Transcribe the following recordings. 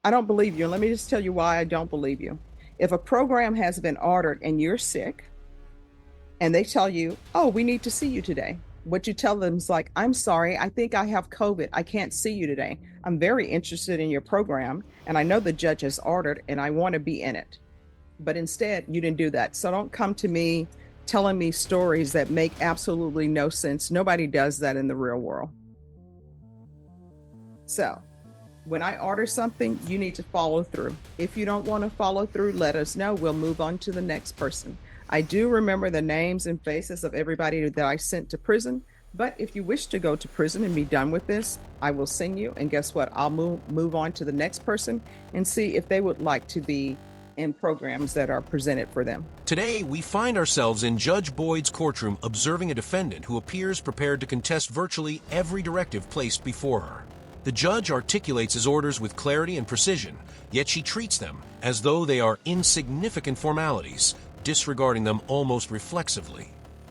I don't believe you. And let me just tell you why I don't believe you. If a program has been ordered and you're sick and they tell you, oh, we need to see you today, what you tell them is like, I'm sorry, I think I have COVID. I can't see you today. I'm very interested in your program and I know the judge has ordered and I want to be in it. But instead, you didn't do that. So don't come to me telling me stories that make absolutely no sense. Nobody does that in the real world. So when I order something, you need to follow through. If you don't want to follow through, let us know. We'll move on to the next person. I do remember the names and faces of everybody that I sent to prison. But if you wish to go to prison and be done with this, I will send you. And guess what? I'll move on to the next person and see if they would like to be in programs that are presented for them. Today, we find ourselves in Judge Boyd's courtroom observing a defendant who appears prepared to contest virtually every directive placed before her. The judge articulates his orders with clarity and precision, yet she treats them as though they are insignificant formalities, disregarding them almost reflexively.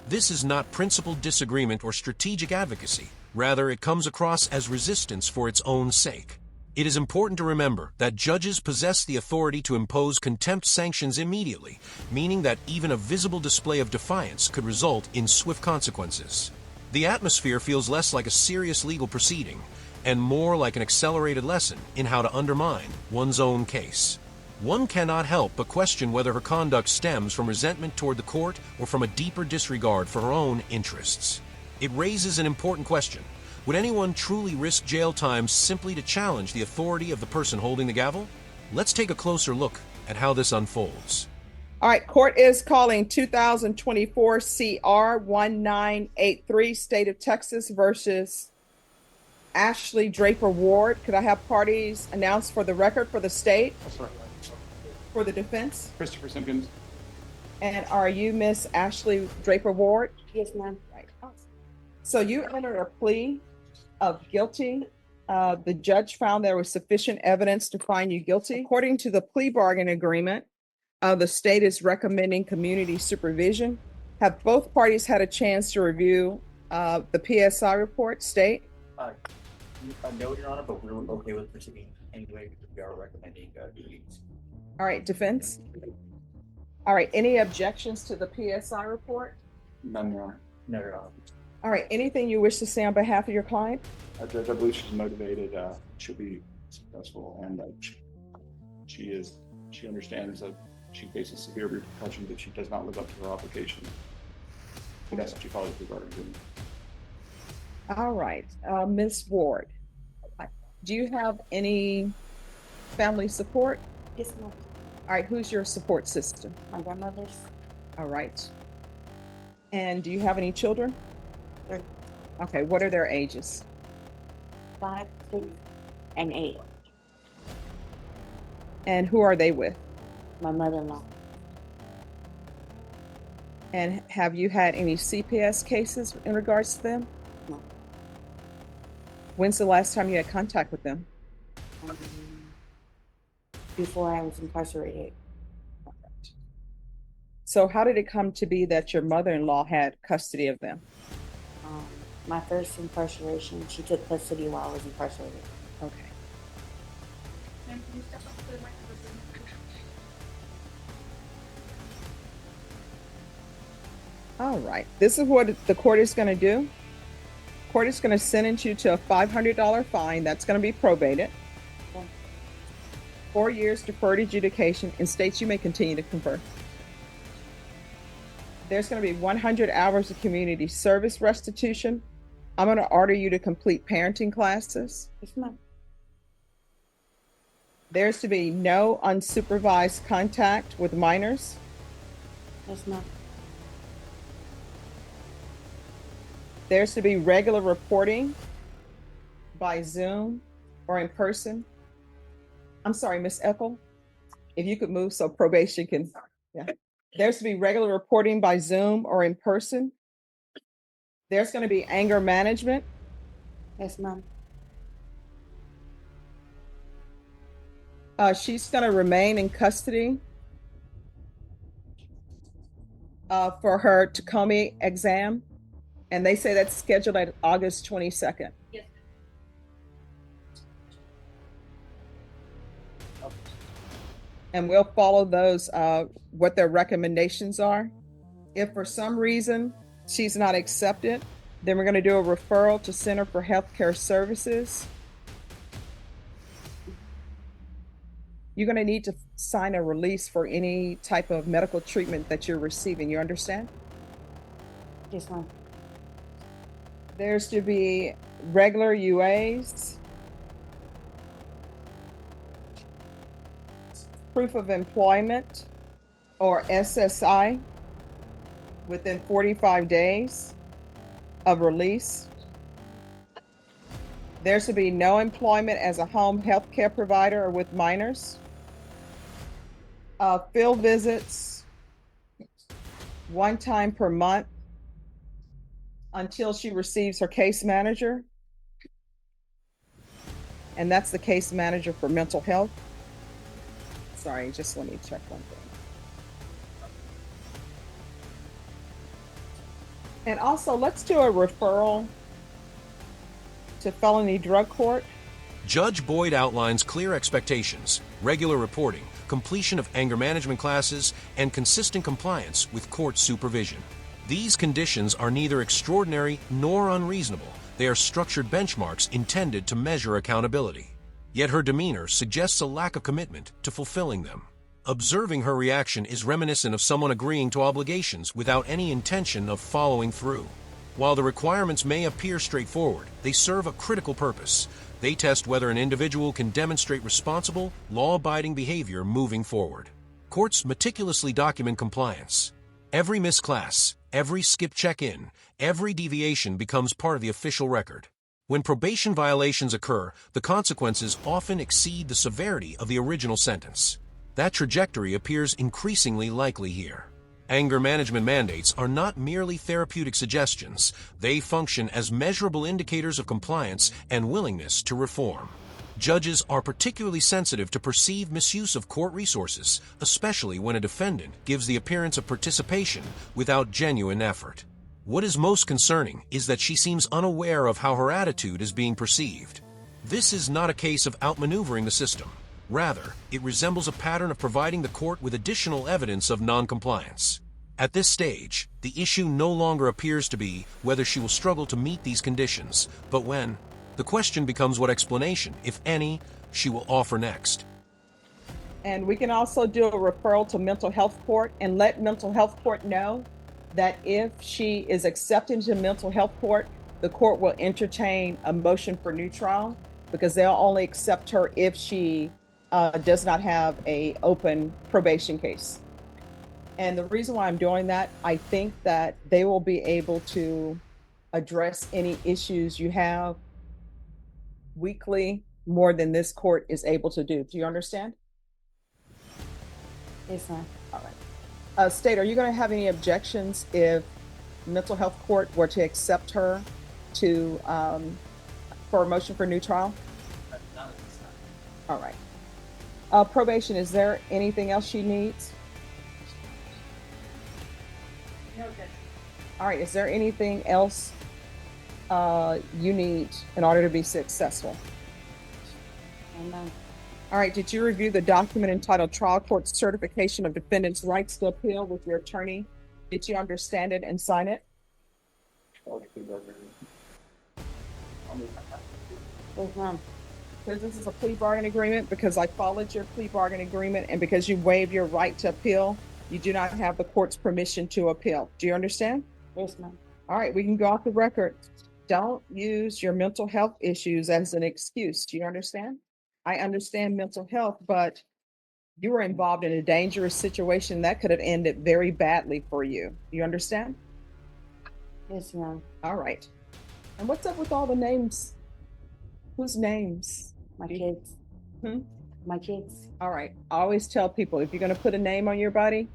This is not principled disagreement or strategic advocacy. Rather, it comes across as resistance for its own sake. It is important to remember that judges possess the authority to impose contempt sanctions immediately, meaning that even a visible display of defiance could result in swift consequences. The atmosphere feels less like a serious legal proceeding and more like an accelerated lesson in how to undermine one's own case. One cannot help but question whether her conduct stems from resentment toward the court or from a deeper disregard for her own interests. It raises an important question. Would anyone truly risk jail time simply to challenge the authority of the person holding the gavel? Let's take a closer look at how this unfolds. All right, court is calling 2024 CR 1983, State of Texas versus Ashley Draper Ward. Could I have parties announced for the record for the state? For the defense? Christopher Simpkins. And are you Miss Ashley Draper Ward? Yes, ma'am. Right. So you entered a plea of guilty. The judge found there was sufficient evidence to find you guilty. According to the plea bargain agreement, the state is recommending community supervision. Have both parties had a chance to review the PSI report, state? No, Your Honor, but we're okay with proceeding anyway because we are recommending meetings. All right, defense. All right, any objections to the PSI report? None, Your Honor. No, Your Honor. All right, anything you wish to say on behalf of your client? Judge, I believe she's motivated. She'll be successful, and she understands that she faces severe repercussions if she does not live up to her obligation. That's what she follows the bargain agreement. All right, Ms. Ward, do you have any family support? Yes, ma'am. All right, who's your support system? My grandmother's. All right. And do you have any children? 3, Okay, what are their ages? 5, 6, and 8. And who are they with? My mother-in-law. And have you had any CPS cases in regards to them? No. When's the last time you had contact with them? Before I was incarcerated. So how did it come to be that your mother-in-law had custody of them? My first incarceration, she took custody while I was incarcerated. Okay. All right. This is what the court is going to do. Court is going to sentence you to a $500 fine. That's going to be probated. 4 years deferred adjudication and states you may continue to confer. There's going to be 100 hours of community service restitution. I'm going to order you to complete parenting classes. Yes, ma'am. There's to be no unsupervised contact with minors. Yes, ma'am. There's to be regular reporting by Zoom or in person. I'm sorry, Miss Eckel, if you could move so probation can, yeah. There's to be regular reporting by Zoom or in person. There's going to be anger management. Yes, ma'am. She's going to remain in custody for her Tacoma exam. And they say that's scheduled at August 22nd. Yes. And we'll follow those, what their recommendations are. If for some reason she's not accepted, then we're going to do a referral to Center for Healthcare Services. You're going to need to sign a release for any type of medical treatment that you're receiving. You understand? Yes, ma'am. There's to be regular UAs, proof of employment or SSI within 45 days of release. There's to be no employment as a home health care provider or with minors. Field visits one time per month until she receives her case manager. And that's the case manager for mental health. Sorry, just let me check one thing. And also, let's do a referral to felony drug court. Judge Boyd outlines clear expectations, regular reporting, completion of anger management classes, and consistent compliance with court supervision. These conditions are neither extraordinary nor unreasonable. They are structured benchmarks intended to measure accountability. Yet her demeanor suggests a lack of commitment to fulfilling them. Observing her reaction is reminiscent of someone agreeing to obligations without any intention of following through. While the requirements may appear straightforward, they serve a critical purpose. They test whether an individual can demonstrate responsible, law-abiding behavior moving forward. Courts meticulously document compliance. Every missed class, every skip check-in, every deviation becomes part of the official record. When probation violations occur, the consequences often exceed the severity of the original sentence. That trajectory appears increasingly likely here. Anger management mandates are not merely therapeutic suggestions. They function as measurable indicators of compliance and willingness to reform. Judges are particularly sensitive to perceived misuse of court resources, especially when a defendant gives the appearance of participation without genuine effort. What is most concerning is that she seems unaware of how her attitude is being perceived. This is not a case of outmaneuvering the system. Rather, it resembles a pattern of providing the court with additional evidence of noncompliance. At this stage, the issue no longer appears to be whether she will struggle to meet these conditions, but when. The question becomes what explanation, if any, she will offer next. And we can also do a referral to mental health court and let mental health court know that if she is accepted to mental health court, the court will entertain a motion for new trial because they'll only accept her if she does not have a open probation case. And the reason why I'm doing that, I think that they will be able to address any issues you have weekly more than this court is able to do. Do you understand? Yes, ma'am. All right. State, are you going to have any objections if mental health court were to accept her to for a motion for new trial? Not at this time. All right. Probation, is there anything else she needs? No, Judge. All right, is there anything else you need in order to be successful? No, ma'am. All right, did you review the document entitled Trial Court Certification of Defendant's Rights to Appeal with your attorney? Did you understand it and sign it? Yes, ma'am. Because this is a plea bargain agreement, because I followed your plea bargain agreement, and because you waived your right to appeal, you do not have the court's permission to appeal. Do you understand? Yes, ma'am. All right, we can go off the record. Don't use your mental health issues as an excuse. Do you understand? I understand mental health, but you were involved in a dangerous situation that could have ended very badly for you. You understand? Yes, ma'am. All right. And what's up with all the names? Whose names? My kids. Hmm? My kids. All right. I always tell people, if you're going to put a name on your body,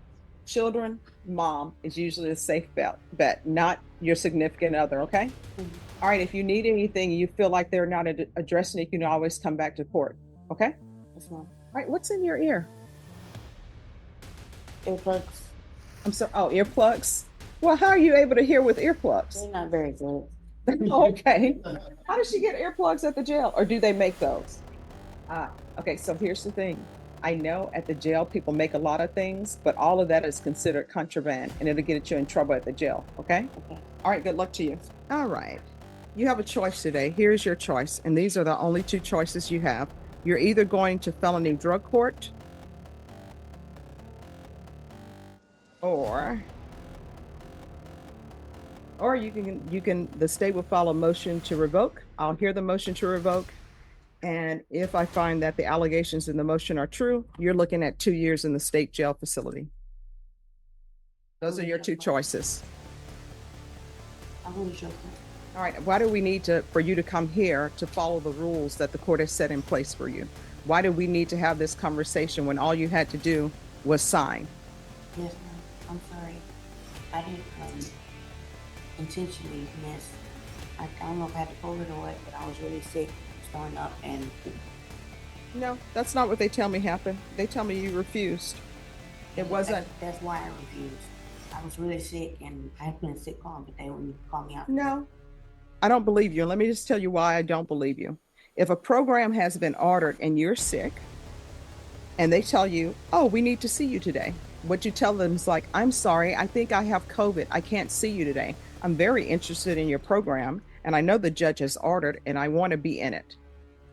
children, mom is usually a safe bet, not your significant other. Okay. Mhm. All right. If you need anything, you feel like they're not addressing it, you can always come back to court. Okay. Yes, ma'am. All right. What's in your ear? Earplugs. I'm sorry. Oh, earplugs. Well, how are you able to hear with earplugs? They're not very good. Okay. How does she get earplugs at the jail, or do they make those? Okay, so here's the thing. I know at the jail people make a lot of things, but all of that is considered contraband and it'll get you in trouble at the jail. Okay? Okay. All right, good luck to you. All right. You have a choice today. Here's your choice. And these are the only two choices you have. You're either going to felony drug court or the state will file a motion to revoke. I'll hear the motion to revoke. And if I find that the allegations in the motion are true, you're looking at 2 years in the state jail facility. Those are your two choices. I'm going to show them. All right. Why do we need for you to come here to follow the rules that the court has set in place for you? Why do we need to have this conversation when all you had to do was sign? Yes, ma'am. I'm sorry. I didn't intentionally miss. I don't know if I had to pull it or what, but I was really sick, throwing up, and No, that's not what they tell me happened. They tell me you refused. It wasn't. That's why I refused. I was really sick, and I had been a sick call, but they wouldn't call me out. No, I don't believe you. And let me just tell you why I don't believe you. If a program has been ordered and you're sick, and they tell you, oh, we need to see you today. What you tell them is like, I'm sorry, I think I have COVID. I can't see you today. I'm very interested in your program, and I know the judge has ordered, and I want to be in it.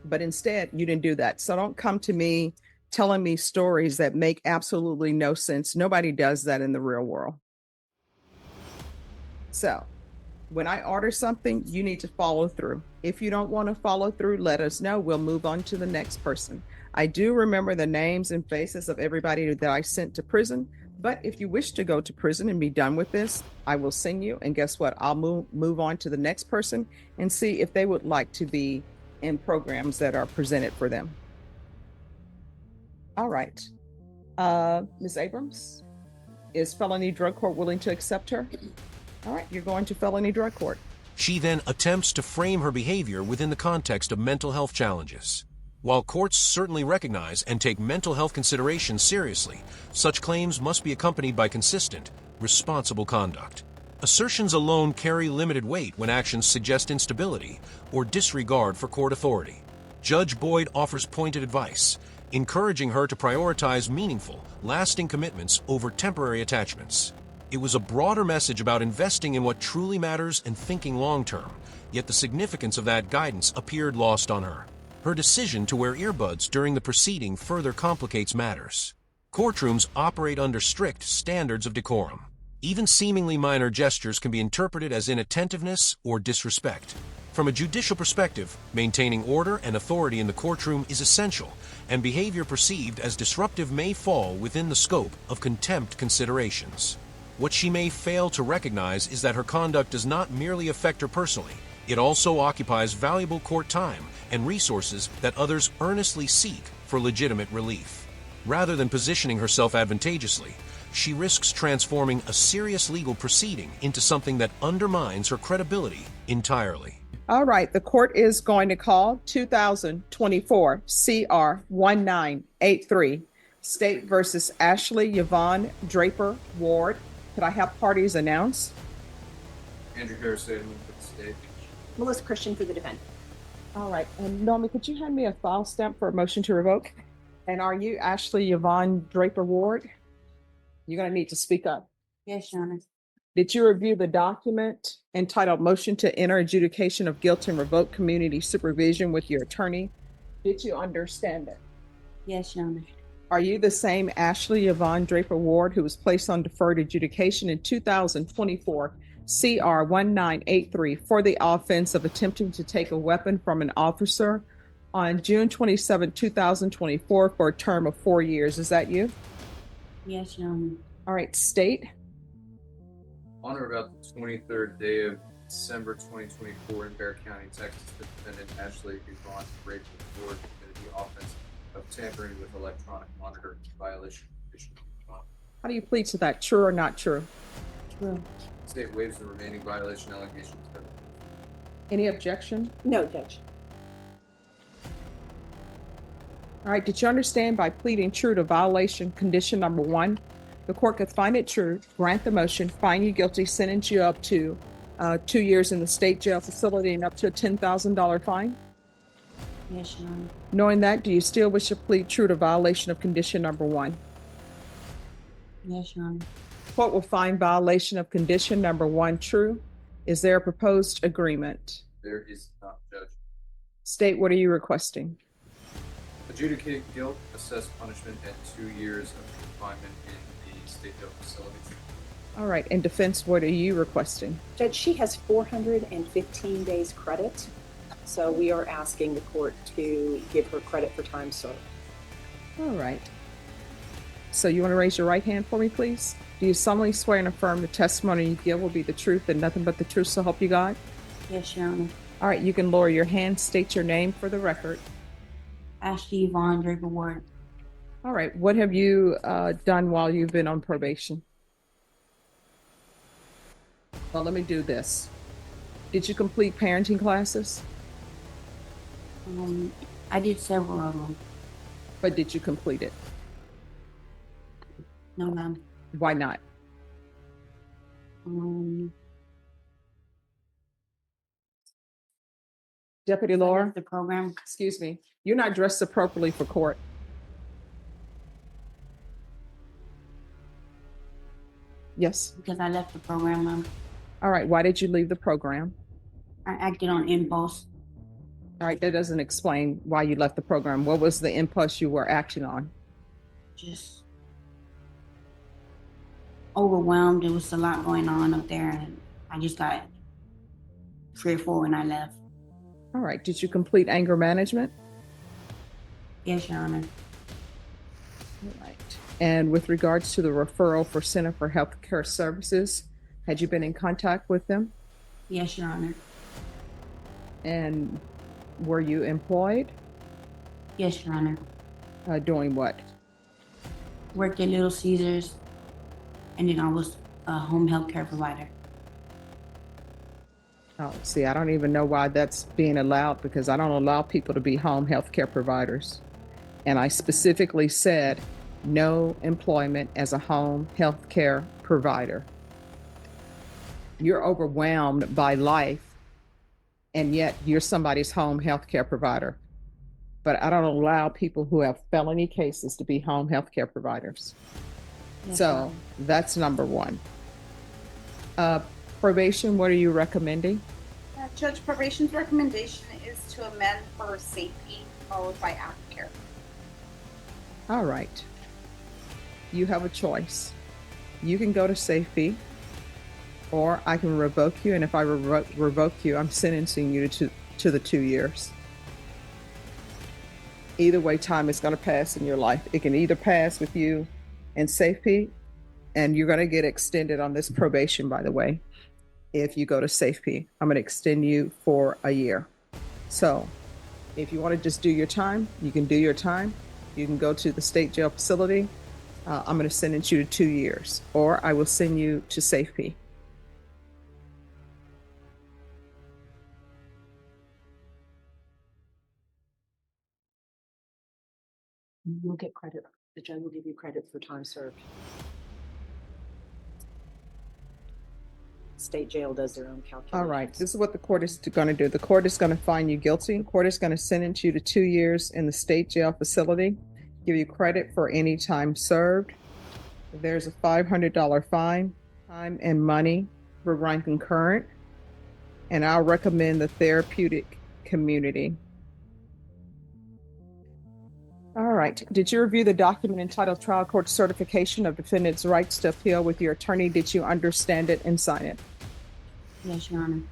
But instead, you didn't do that. So don't come to me telling me stories that make absolutely no sense. Nobody does that in the real world. So when I order something, you need to follow through. If you don't want to follow through, let us know. We'll move on to the next person. I do remember the names and faces of everybody that I sent to prison. But if you wish to go to prison and be done with this, I will send you. And guess what? I'll move on to the next person and see if they would like to be in programs that are presented for them. All right. Ms. Abrams, is felony drug court willing to accept her? All right, you're going to felony drug court. She then attempts to frame her behavior within the context of mental health challenges. While courts certainly recognize and take mental health considerations seriously, such claims must be accompanied by consistent, responsible conduct. Assertions alone carry limited weight when actions suggest instability or disregard for court authority. Judge Boyd offers pointed advice, encouraging her to prioritize meaningful, lasting commitments over temporary attachments. It was a broader message about investing in what truly matters and thinking long-term, yet the significance of that guidance appeared lost on her. Her decision to wear earbuds during the proceeding further complicates matters. Courtrooms operate under strict standards of decorum. Even seemingly minor gestures can be interpreted as inattentiveness or disrespect. From a judicial perspective, maintaining order and authority in the courtroom is essential, and behavior perceived as disruptive may fall within the scope of contempt considerations. What she may fail to recognize is that her conduct does not merely affect her personally. It also occupies valuable court time and resources that others earnestly seek for legitimate relief. Rather than positioning herself advantageously, she risks transforming a serious legal proceeding into something that undermines her credibility entirely. All right, the court is going to call 2024 CR 1983, State versus Ashley Yvonne Draper Ward. Could I have parties announced? Andrew Harris for the state. Melissa Christian for the defendant. All right, and Norma, could you hand me a file stamp for a motion to revoke? And are you Ashley Yvonne Draper Ward? You're going to need to speak up. Yes, Your Honor. Did you review the document entitled Motion to Enter Adjudication of Guilt and Revoke Community Supervision with your attorney? Did you understand it? Yes, Your Honor. Are you the same Ashley Yvonne Draper Ward who was placed on deferred adjudication in 2024 CR 1983 for the offense of attempting to take a weapon from an officer on June 27, 2024 for a term of 4 years? Is that you? Yes, Your Honor. All right, state. On or about the 23rd day of December 2024 in Bexar County, Texas, the defendant Ashley Yvonne Draper Ward committed the offense of tampering with electronic monitor violation. How do you plead to that? True or not true? True. State waives the remaining violation allegations. Any objection? No, Judge. All right, did you understand by pleading true to violation condition number 1, the court could find it true, grant the motion, find you guilty, sentence you up to 2 years in the state jail facility and up to a $10,000 fine? Yes, Your Honor. Knowing that, do you still wish to plead true to violation of condition number 1? Yes, Your Honor. Court will find violation of condition number 1 true. Is there a proposed agreement? There is not, Judge. State, what are you requesting? Adjudicate guilt, assess punishment at 2 years of confinement in the state jail facility. All right. In defense, what are you requesting? Judge, she has 415 days credit, so we are asking the court to give her credit for time served. All right. So you want to raise your right hand for me, please? Do you solemnly swear and affirm the testimony you give will be the truth and nothing but the truth, so help you God? Yes, Your Honor. All right. You can lower your hand. State your name for the record. Ashley Yvonne Draper Ward. All right. What have you done while you've been on probation? Well, let me do this. Did you complete parenting classes? I did several of them. But did you complete it? No, ma'am. Why not? Deputy Laura, The program. excuse me. You're not dressed appropriately for court. Yes. Because I left the program, ma'am. All right. Why did you leave the program? I acted on impulse. All right. That doesn't explain why you left the program. What was the impulse you were acting on? Just overwhelmed. There was a lot going on up there, and I just got fearful when I left. All right. Did you complete anger management? Yes, Your Honor. All right. And with regards to the referral for Center for Health Care Services, had you been in contact with them? Yes, Your Honor. And were you employed? Yes, Your Honor. Doing what? Worked at Little Caesars, and then I was a home health care provider. Oh, see, I don't even know why that's being allowed, because I don't allow people to be home health care providers. And I specifically said no employment as a home health care provider. You're overwhelmed by life, and yet you're somebody's home health care provider. But I don't allow people who have felony cases to be home health care providers. Yes, So Your Honor. that's number 1. Probation, what are you recommending? Judge, probation's recommendation is to amend for safety followed by aftercare. All right. You have a choice. You can go to safety, or I can revoke you. And if I revoke you, I'm sentencing you to the 2 years. Either way, time is going to pass in your life. It can either pass with you in safety, and you're going to get extended on this probation, by the way. If you go to safety, I'm going to extend you for a year. So if you want to just do your time, you can do your time. You can go to the state jail facility. I'm going to sentence you to 2 years, or I will send you to safety. You'll get credit. The judge will give you credit for time served. State jail does their own calculations. All right. This is what the court is going to do. The court is going to find you guilty. The court is going to sentence you to 2 years in the state jail facility, give you credit for any time served. There's a $500 fine, time and money for run concurrent. And I'll recommend the therapeutic community. All right. Did you review the document entitled Trial Court Certification of Defendant's Rights to Appeal with your attorney? Did you understand it and sign it? Yes, Your Honor.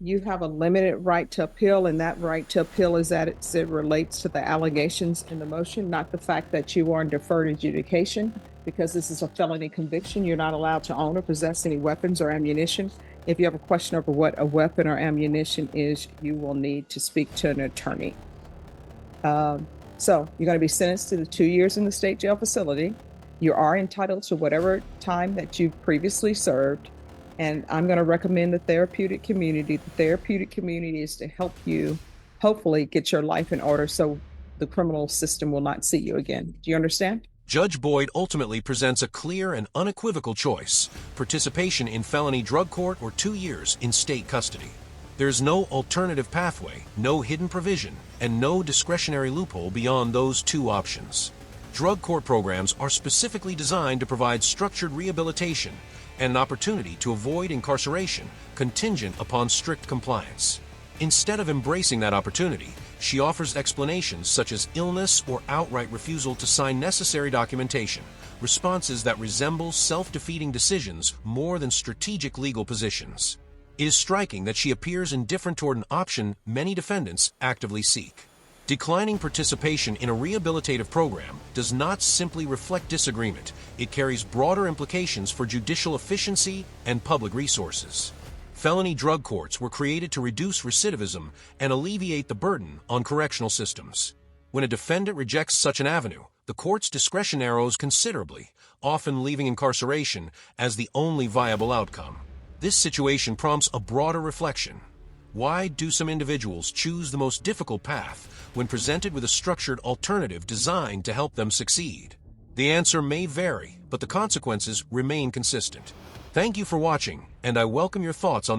You have a limited right to appeal, and that right to appeal is that it relates to the allegations in the motion, not the fact that you are in deferred adjudication. Because this is a felony conviction, you're not allowed to own or possess any weapons or ammunition. If you have a question over what a weapon or ammunition is, you will need to speak to an attorney. So you're going to be sentenced to the 2 years in the state jail facility. You are entitled to whatever time that you've previously served. And I'm going to recommend the therapeutic community. The therapeutic community is to help you hopefully get your life in order so the criminal system will not see you again. Do you understand? Judge Boyd ultimately presents a clear and unequivocal choice: participation in felony drug court or 2 years in state custody. There's no alternative pathway, no hidden provision, and no discretionary loophole beyond those two options. Drug court programs are specifically designed to provide structured rehabilitation and an opportunity to avoid incarceration contingent upon strict compliance. Instead of embracing that opportunity, she offers explanations such as illness or outright refusal to sign necessary documentation, responses that resemble self-defeating decisions more than strategic legal positions. It is striking that she appears indifferent toward an option many defendants actively seek. Declining participation in a rehabilitative program does not simply reflect disagreement, it carries broader implications for judicial efficiency and public resources. Felony drug courts were created to reduce recidivism and alleviate the burden on correctional systems. When a defendant rejects such an avenue, the court's discretion narrows considerably, often leaving incarceration as the only viable outcome. This situation prompts a broader reflection. Why do some individuals choose the most difficult path when presented with a structured alternative designed to help them succeed? The answer may vary, but the consequences remain consistent. Thank you for watching, and I welcome your thoughts on this.